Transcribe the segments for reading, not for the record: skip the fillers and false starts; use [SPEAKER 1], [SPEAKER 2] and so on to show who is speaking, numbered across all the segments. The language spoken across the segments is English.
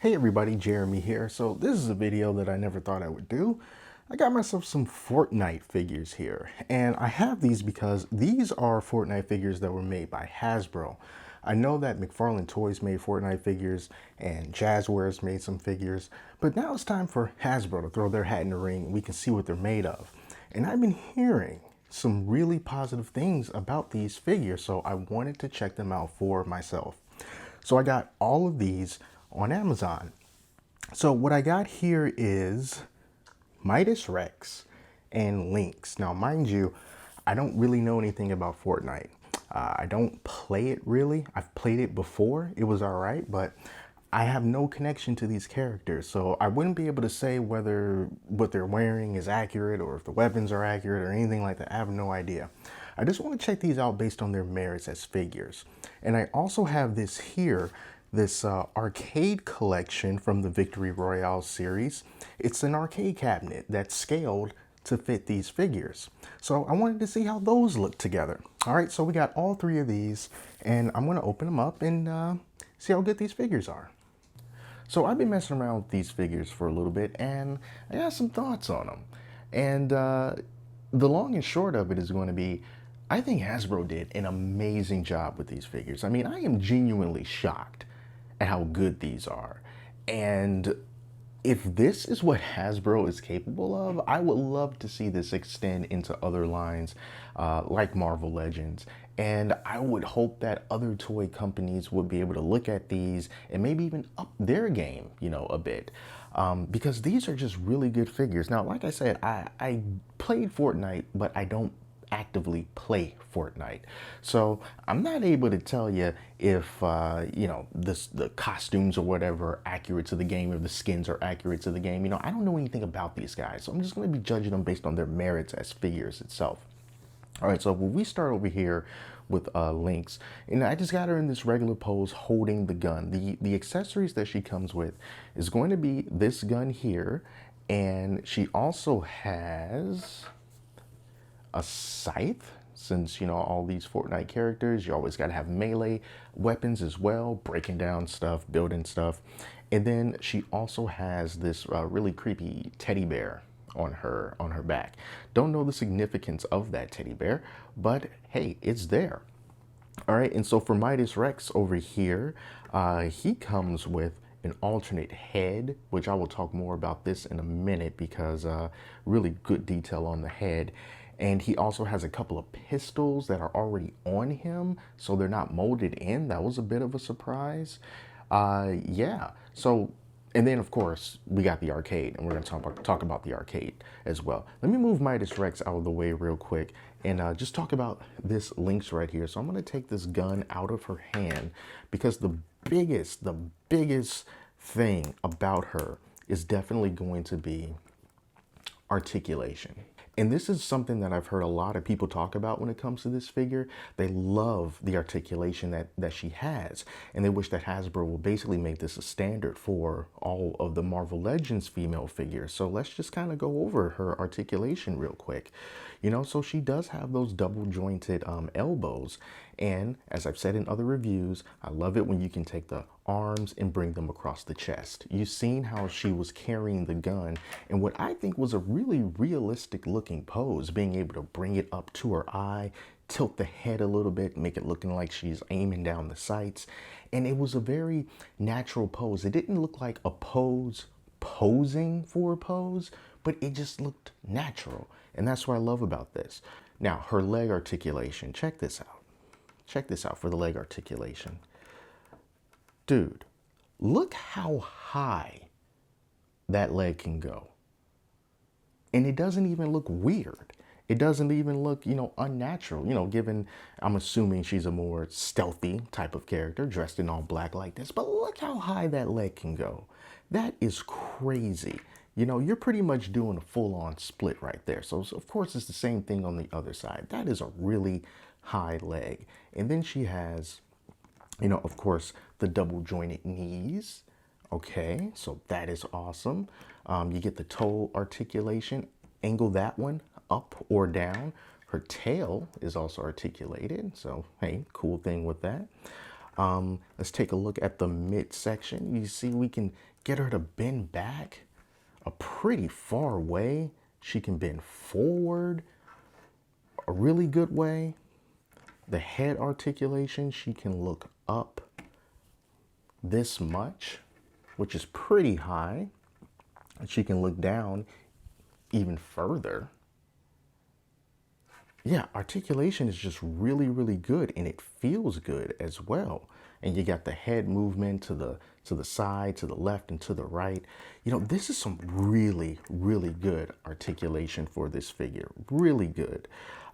[SPEAKER 1] Hey everybody, Jeremy here. So this is a video that I never thought I would do. I got myself some Fortnite figures here, and I have these because these are Fortnite figures that were made by Hasbro. I know that McFarlane Toys made Fortnite figures and Jazzwares made some figures, but now it's time for Hasbro to throw their hat in the ring and we can see what they're made of. And I've been hearing some really positive things about these figures, so I wanted to check them out for myself. So I got all of these on Amazon. So what I got here is Midas Rex and Lynx. Now, mind you, I don't really know anything about Fortnite. I don't play it really. I've played it before. It was all right, but I have no connection to these characters. So I wouldn't be able to say whether what they're wearing is accurate or if the weapons are accurate or anything like that. I have no idea. I just want to check these out based on their merits as figures. And I also have this here, this arcade collection from the Victory Royale series. It's an arcade cabinet that's scaled to fit these figures. So I wanted to see how those look together. All right, so we got all three of these, and I'm going to open them up and see how good these figures are. So I've been messing around with these figures for a little bit, and I got some thoughts on them. And the long and short of it is going to be, I think Hasbro did an amazing job with these figures. I mean, I am genuinely shocked at how good these are. And if this is what Hasbro is capable of, I would love to see this extend into other lines like Marvel Legends. And I would hope that other toy companies would be able to look at these and maybe even up their game, a bit. Because these are just really good figures. Now, like I said, I played Fortnite, but I don't actively play Fortnite. So I'm not able to tell you if, the costumes or whatever are accurate to the game or the skins are accurate to the game. I don't know anything about these guys. So I'm just going to be judging them based on their merits as figures itself. All right, so when we start over here with Lynx, and I just got her in this regular pose holding the gun. The accessories that she comes with is going to be this gun here, and she also has a scythe. Since all these Fortnite characters, you always got to have melee weapons as well, breaking down stuff, building stuff. And then she also has this really creepy teddy bear on her back. Don't know the significance of that teddy bear, but hey, it's there. All right, and so for Midas Rex over here, he comes with an alternate head, which I will talk more about this in a minute because really good detail on the head. And he also has a couple of pistols that are already on him, so they're not molded in. That was a bit of a surprise. Yeah, so, and then of course, we got the arcade, and we're gonna talk about the arcade as well. Let me move Midas Rex out of the way real quick and just talk about this Lynx right here. So I'm gonna take this gun out of her hand because the biggest thing about her is definitely going to be articulation. And this is something that I've heard a lot of people talk about when it comes to this figure. They love the articulation that she has. And they wish that Hasbro will basically make this a standard for all of the Marvel Legends female figures. So let's just kind of go over her articulation real quick. So she does have those double jointed elbows. And as I've said in other reviews, I love it when you can take the arms and bring them across the chest. You've seen how she was carrying the gun and what I think was a really realistic looking pose, being able to bring it up to her eye, tilt the head a little bit, make it looking like she's aiming down the sights. And it was a very natural pose. It didn't look like a pose posing for a pose, but it just looked natural. And that's what I love about this. Now, her leg articulation, check this out. Check this out for the leg articulation. Dude, look how high that leg can go. And it doesn't even look weird. It doesn't even look, unnatural, given I'm assuming she's a more stealthy type of character dressed in all black like this. But look how high that leg can go. That is crazy. You're pretty much doing a full-on split right there. So of course, it's the same thing on the other side. That is a really high leg. And then she has, of course, the double jointed knees. Okay, so that is awesome. You get the toe articulation, angle that one up or down. Her tail is also articulated. So, hey, cool thing with that. Let's take a look at the midsection. You see we can get her to bend back a pretty far way. She can bend forward a really good way. The head articulation, she can look up this much, which is pretty high. And she can look down even further. Yeah, articulation is just really, really good, and it feels good as well. And you got the head movement to the side, to the left, and to the right. You know, this is some really, really good articulation for this figure. Really good.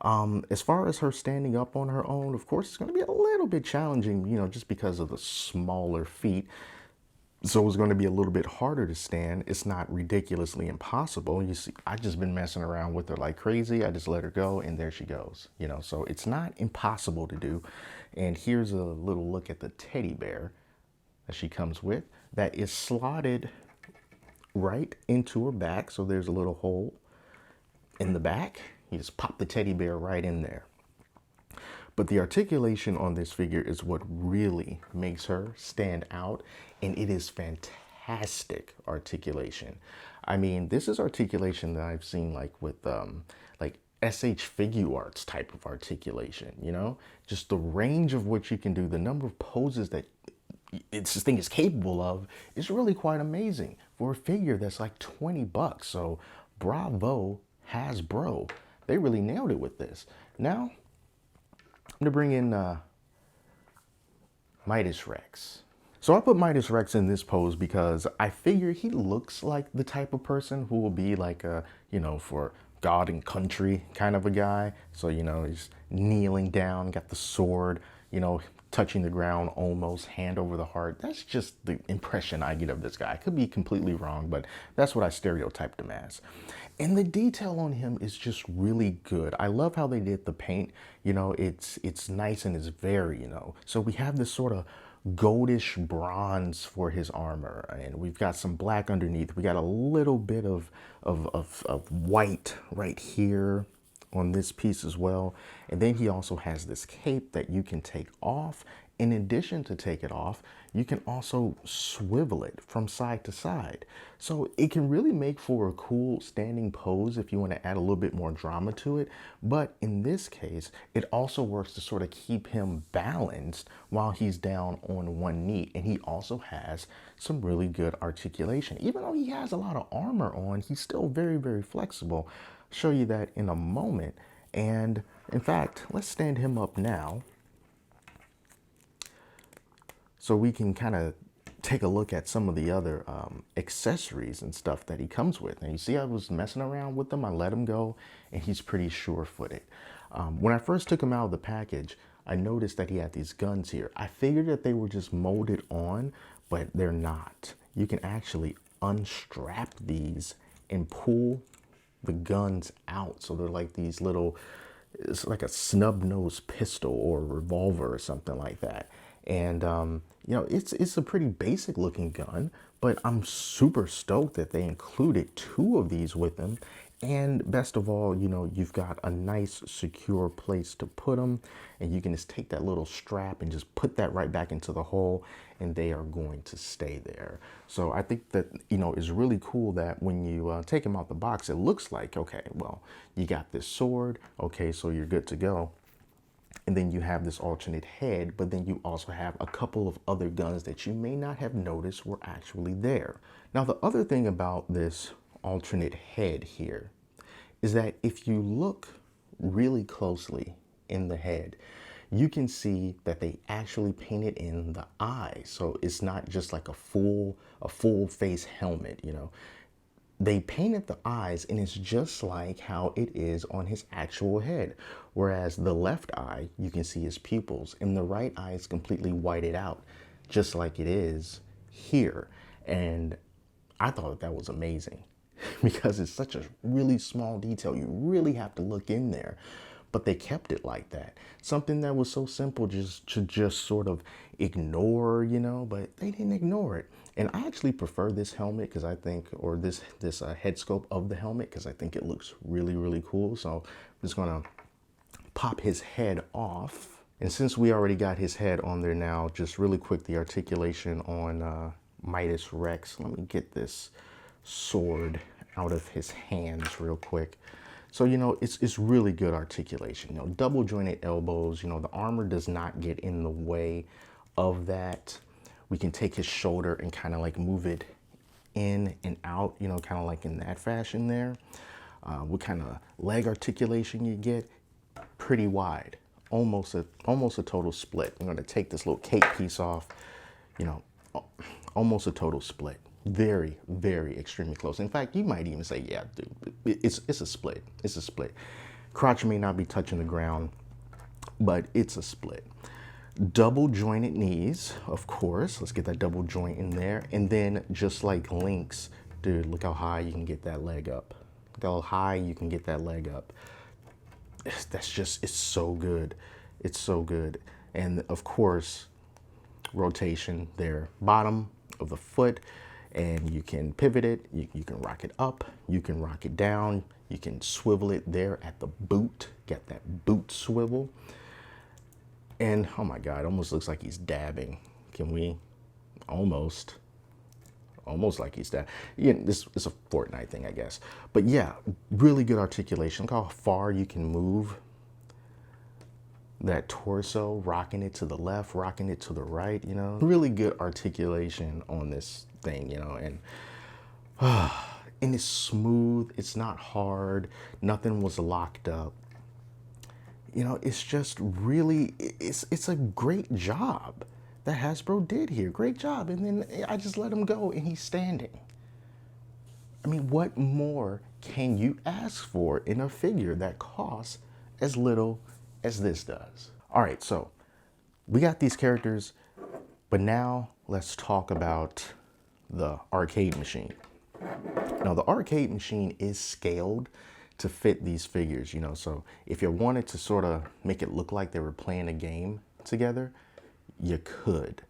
[SPEAKER 1] As far as her standing up on her own, of course, it's going to be a little bit challenging, you know, just because of the smaller feet. So it's going to be a little bit harder to stand. It's not ridiculously impossible. You see, I just been messing around with her like crazy. I just let her go and there she goes, you know, so it's not impossible to do. And here's a little look at the teddy bear that she comes with that is slotted right into her back. So there's a little hole in the back. You just pop the teddy bear right in there. But the articulation on this figure is what really makes her stand out, and it is fantastic articulation. I mean, this is articulation that I've seen like with like SH Figure Arts type of articulation, you know? Just the range of what you can do, the number of poses that this thing is capable of is really quite amazing for a figure that's like 20 bucks. So bravo, Hasbro. They really nailed it with this. Now, I'm gonna bring in Midas Rex. So I put Midas Rex in this pose because I figure he looks like the type of person who will be like a, you know, for God and country kind of a guy. So, you know, he's kneeling down, got the sword, you know, touching the ground almost, hand over the heart. That's just the impression I get of this guy. I could be completely wrong, but that's what I stereotyped him as. And the detail on him is just really good. I love how they did the paint. You know, it's nice and it's very, you know. So we have this sort of goldish bronze for his armor, and we've got some black underneath. We got a little bit of white right here on this piece as well. And then he also has this cape that you can take off. In addition to take it off, you can also swivel it from side to side. So it can really make for a cool standing pose if you want to add a little bit more drama to it. But in this case, it also works to sort of keep him balanced while he's down on one knee. And he also has some really good articulation. Even though he has a lot of armor on, he's still very, very flexible. I'll show you that in a moment. And in fact, let's stand him up now, so we can kind of take a look at some of the other accessories and stuff that he comes with. And you see I was messing around with them. I let him go, and he's pretty sure-footed. When I first took him out of the package, I noticed that he had these guns here. I figured that they were just molded on, but they're not. You can actually unstrap these and pull the guns out. So they're like these little, it's like a snub-nosed pistol or revolver or something like that. And, you know, it's a pretty basic looking gun, but I'm super stoked that they included 2 of these with them. And best of all, you know, you've got a nice secure place to put them, and you can just take that little strap and just put that right back into the hole, and they are going to stay there. So I think that, you know, it's really cool that when you take them out the box, it looks like, okay, well, you got this sword, okay, so you're good to go. And then you have this alternate head, but then you also have a couple of other guns that you may not have noticed were actually there. Now, the other thing about this alternate head here is that if you look really closely in the head, you can see that they actually painted in the eyes. So it's not just like a full face helmet, you know. They painted the eyes, and it's just like how it is on his actual head. Whereas the left eye, you can see his pupils, and the right eye is completely whited out, just like it is here. And I thought that was amazing because it's such a really small detail. You really have to look in there. But they kept it like that. Something that was so simple just to sort of ignore, you know, but they didn't ignore it. And I actually prefer this helmet because I think, or this head scope of the helmet, because I think it looks really, really cool. So I'm just gonna pop his head off. And since we already got his head on there now, just really quick, the articulation on Midas Rex. Let me get this sword out of his hands real quick. So, you know, it's really good articulation. You know, double jointed elbows, you know, the armor does not get in the way of that. We can take his shoulder and kind of like move it in and out, you know, kind of like in that fashion there. What kind of leg articulation you get? Pretty wide, almost a total split. I'm going to take this little cake piece off, you know, almost a total split. Very, very extremely close. In fact, you might even say, yeah, dude, it's a split. It's a split. Crotch may not be touching the ground, but it's a split. Double jointed knees, of course. Let's get that double joint in there. And then just like Lynx, dude, look how high you can get that leg up. Look how high you can get that leg up. That's just, it's so good. It's so good. And of course, rotation there, bottom of the foot, and you can pivot it. You can rock it up. You can rock it down. You can swivel it there at the boot. Get that boot swivel. And oh my God, almost looks like he's dabbing. Can we almost like he's dabbing? Yeah, this is a Fortnite thing, I guess. But yeah, really good articulation. Look how far you can move that torso, rocking it to the left, rocking it to the right, you know. Really good articulation on this thing, you know, and it's smooth, it's not hard, nothing was locked up. You know, it's just really, it's a great job that Hasbro did here. Great job. And then I just let him go and he's standing. I mean, what more can you ask for in a figure that costs as little as this does? All right, so we got these characters, but now let's talk about the arcade machine. Now, the arcade machine is scaled to fit these figures, you know, so if you wanted to sort of make it look like they were playing a game together, you could,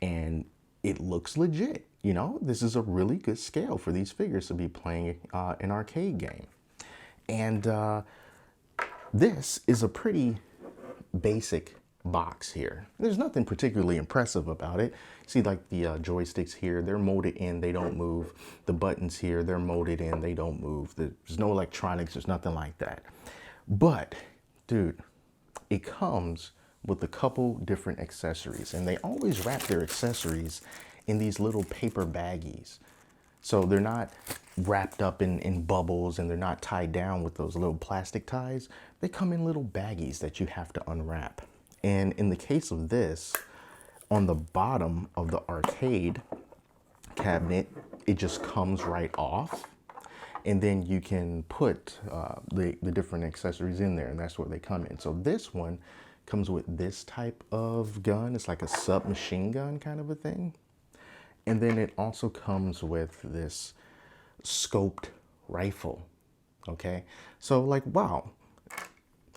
[SPEAKER 1] and it looks legit. You know, this is a really good scale for these figures to be playing an arcade game. And this is a pretty basic box here. There's nothing particularly impressive about it. See, like the joysticks here, they're molded in, they don't move. The buttons here, they're molded in, they don't move. There's no electronics, there's nothing like that. But, dude, it comes with a couple different accessories, and they always wrap their accessories in these little paper baggies. So they're not wrapped up in bubbles, and they're not tied down with those little plastic ties. They come in little baggies that you have to unwrap. And in the case of this, on the bottom of the arcade cabinet, it just comes right off. And then you can put the different accessories in there, and that's where they come in. So this one comes with this type of gun. It's like a submachine gun kind of a thing. And then it also comes with this scoped rifle, okay? So like, wow,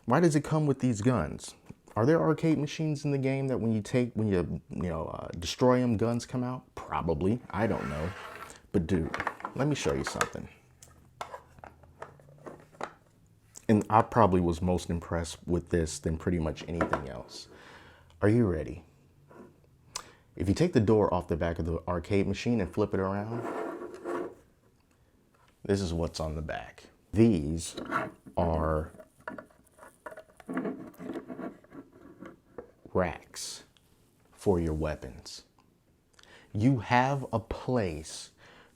[SPEAKER 1] why does it come with these guns? Are there arcade machines in the game that when you destroy them, guns come out? Probably, I don't know. But dude, let me show you something. And I probably was most impressed with this than pretty much anything else. Are you ready? If you take the door off the back of the arcade machine and flip it around, this is what's on the back. These are racks for your weapons. You have a place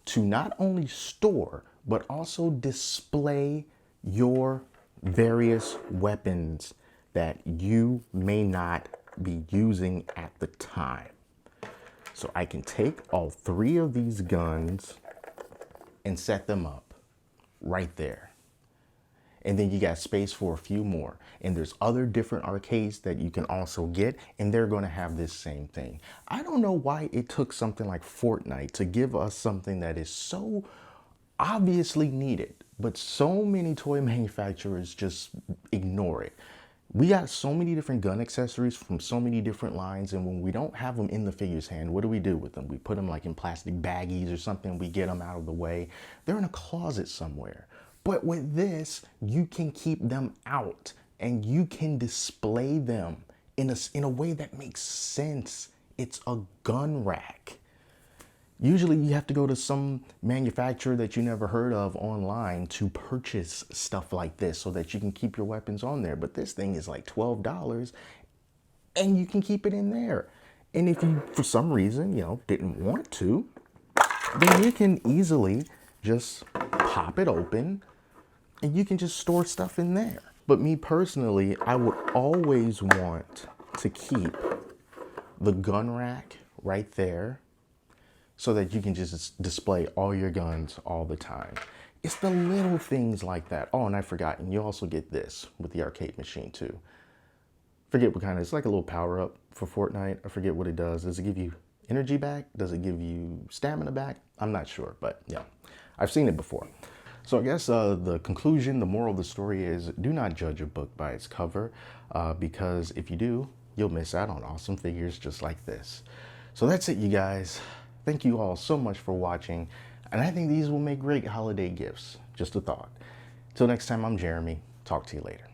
[SPEAKER 1] to not only store, but also display your various weapons that you may not be using at the time. So I can take all three of these guns and set them up right there. And then you got space for a few more. And there's other different arcades that you can also get, and they're going to have this same thing. I don't know why it took something like Fortnite to give us something that is so obviously needed, but so many toy manufacturers just ignore it. We got so many different gun accessories from so many different lines, and when we don't have them in the figure's hand, what do we do with them? We put them like in plastic baggies or something. We get them out of the way. They're in a closet somewhere. But with this, you can keep them out and you can display them in a way that makes sense. It's a gun rack. Usually you have to go to some manufacturer that you never heard of online to purchase stuff like this so that you can keep your weapons on there. But this thing is like $12 and you can keep it in there. And if you, for some reason, didn't want to, then you can easily just pop it open and you can just store stuff in there. But me personally, I would always want to keep the gun rack right there so that you can just display all your guns all the time. It's the little things like that. Oh, and I forgot, and you also get this with the arcade machine too. Forget what kind it's like a little power up for Fortnite. I forget what it does. Does it give you energy back? Does it give you stamina back? I'm not sure, but yeah, I've seen it before. So I guess the conclusion, the moral of the story is do not judge a book by its cover, because if you do, you'll miss out on awesome figures just like this. So that's it, you guys. Thank you all so much for watching, and I think these will make great holiday gifts. Just a thought. Till next time, I'm Jeremy. Talk to you later.